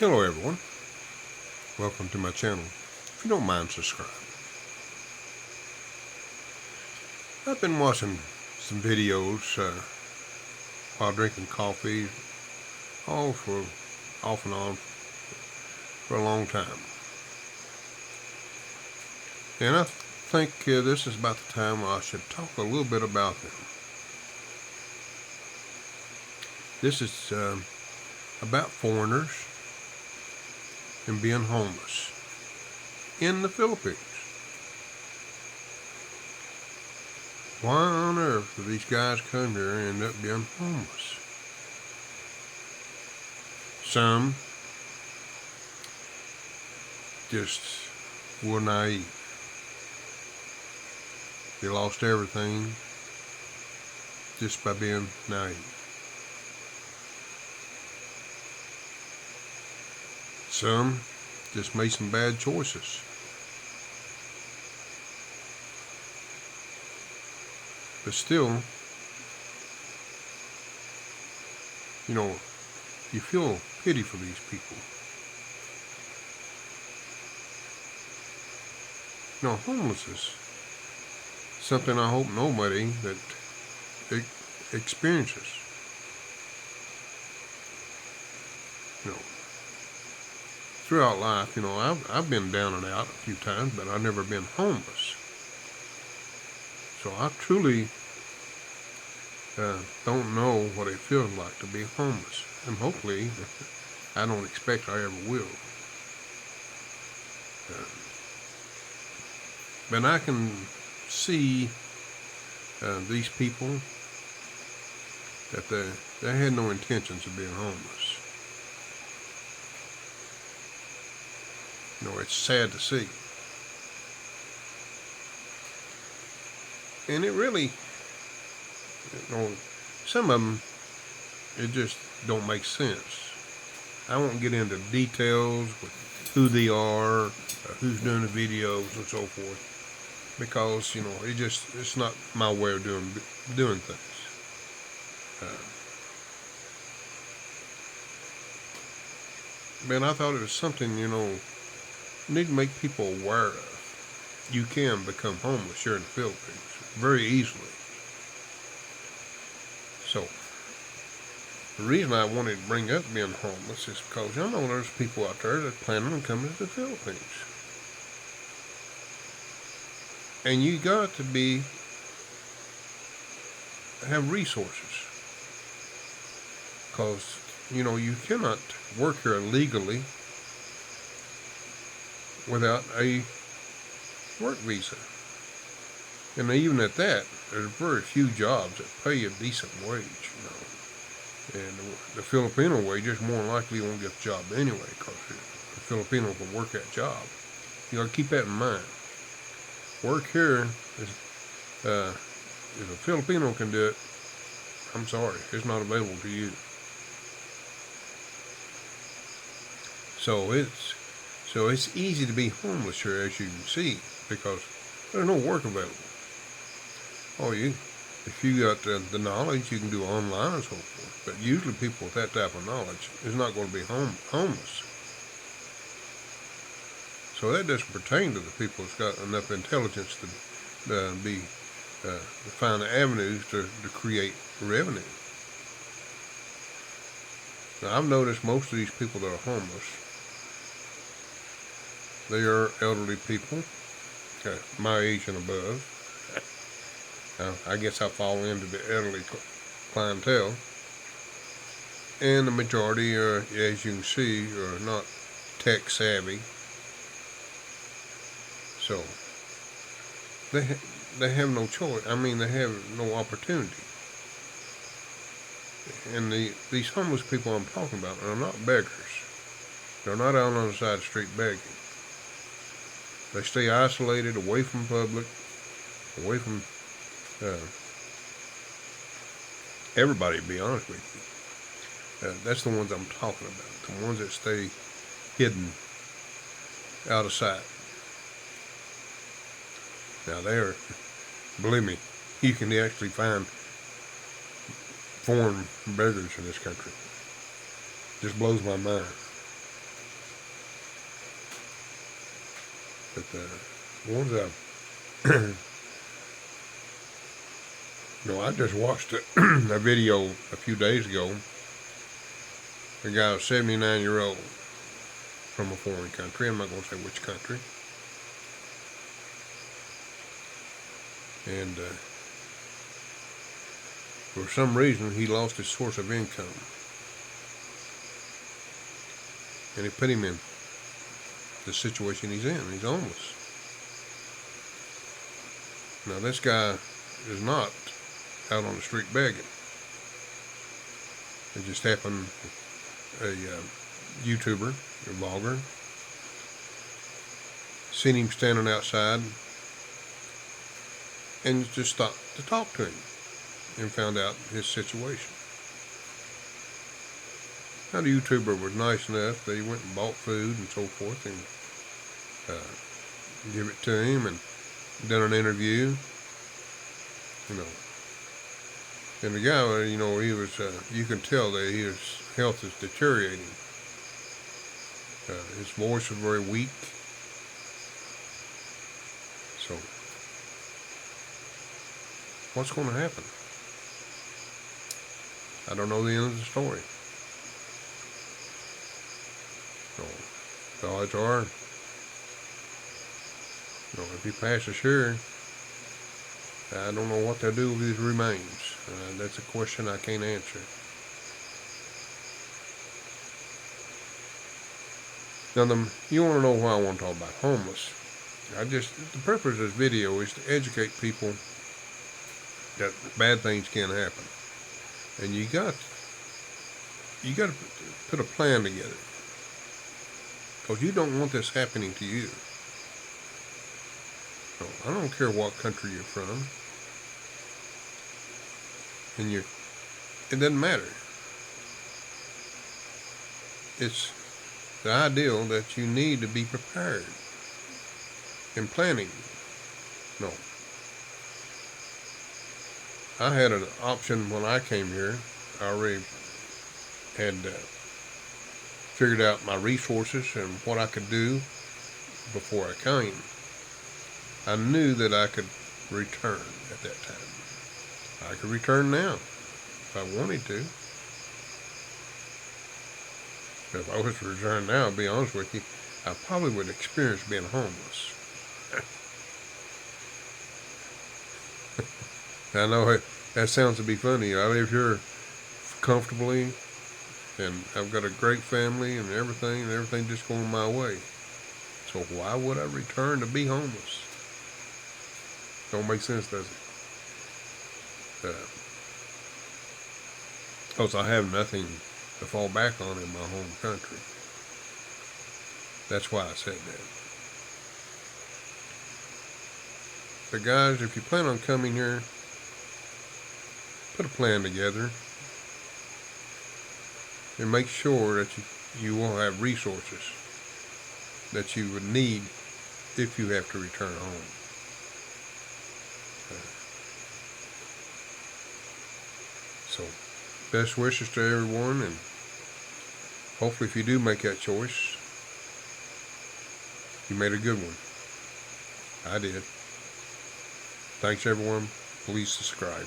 Hello everyone, welcome to my channel. If you don't mind, subscribe. I've been watching some videos while drinking coffee, all for off and on for a long time. And I think this is about the time where I should talk a little bit about them. This is about foreigners and being homeless in the Philippines. Why on earth do these guys come here and end up being homeless? Some just were naive. They lost everything just by being naive. Some just made some bad choices. But still, you feel pity for these people. Homelessness, something I hope nobody that experiences. Throughout life, I've been down and out a few times, but I've never been homeless. So I truly don't know what it feels like to be homeless. And hopefully, I don't expect I ever will. But I can see these people that they had no intentions of being homeless. It's sad to see. And it really, some of them, it just don't make sense. I won't get into details with who they are, who's doing the videos and so forth, because, it's not my way of doing things. But I thought it was something, need to make people aware of. You can become homeless here in the Philippines very easily. So, the reason I wanted to bring up being homeless is because there's people out there that plan on coming to the Philippines. And you got to have resources. Because, you cannot work here legally without a work visa. And even at that, there's very few jobs that pay a decent wage, And the Filipino wages more likely won't get a job anyway, because the Filipino can work that job. You got to keep that in mind. Work here is, if a Filipino can do it, I'm sorry, it's not available to you. So it's easy to be homeless here, as you can see, because there's no work available. If you got the knowledge, you can do online and so forth. But usually people with that type of knowledge is not going to be homeless. So that doesn't pertain to the people that's got enough intelligence to find the avenues to create revenue. Now, I've noticed most of these people that are homeless, they are elderly people, my age and above. I guess I fall into the elderly clientele. And the majority are, as you can see, are not tech savvy. So, they have no choice. They have no opportunity. And these homeless people I'm talking about are not beggars. They're not out on the side of the street begging. They stay isolated, away from public, away from everybody, to be honest with you. That's the ones I'm talking about. The ones that stay hidden, out of sight. Now believe me, you can actually find foreign beggars in this country. Just blows my mind. But the ones I just watched a video a few days ago. A guy was 79-year-old from a foreign country. I'm not going to say which country. And for some reason, he lost his source of income. And it put him in the situation he's in. He's homeless. Now, this guy is not out on the street begging. It just happened, a YouTuber, a vlogger, seen him standing outside and just stopped to talk to him and found out his situation. Now, the YouTuber was nice enough that he went and bought food and so forth and give it to him and done an interview, And the guy, he was, you can tell that his health is deteriorating. His voice was very weak. So, what's going to happen? I don't know the end of the story. So, the odds are, if he passes here, I don't know what they'll do with his remains. That's a question I can't answer. Now, you want to know why I want to talk about homeless. The purpose of this video is to educate people that bad things can happen. And you got to put a plan together. Because you don't want this happening to you. So, I don't care what country you're from. And it doesn't matter. It's the ideal that you need to be prepared in planning. No. I had an option when I came here. I already had figured out my resources and what I could do before I came. I knew that I could return at that time. I could return now if I wanted to. If I was to return now, I'll be honest with you, I probably would experience being homeless. I know that sounds to be funny. I live here comfortably, and I've got a great family and everything just going my way. So why would I return to be homeless? Don't make sense, does it? Because I have nothing to fall back on in my home country. That's why I said that. But guys, if you plan on coming here, put a plan together and make sure that you will have resources that you would need if you have to return home. So, best wishes to everyone, and hopefully if you do make that choice, you made a good one. I did. Thanks everyone. Please subscribe.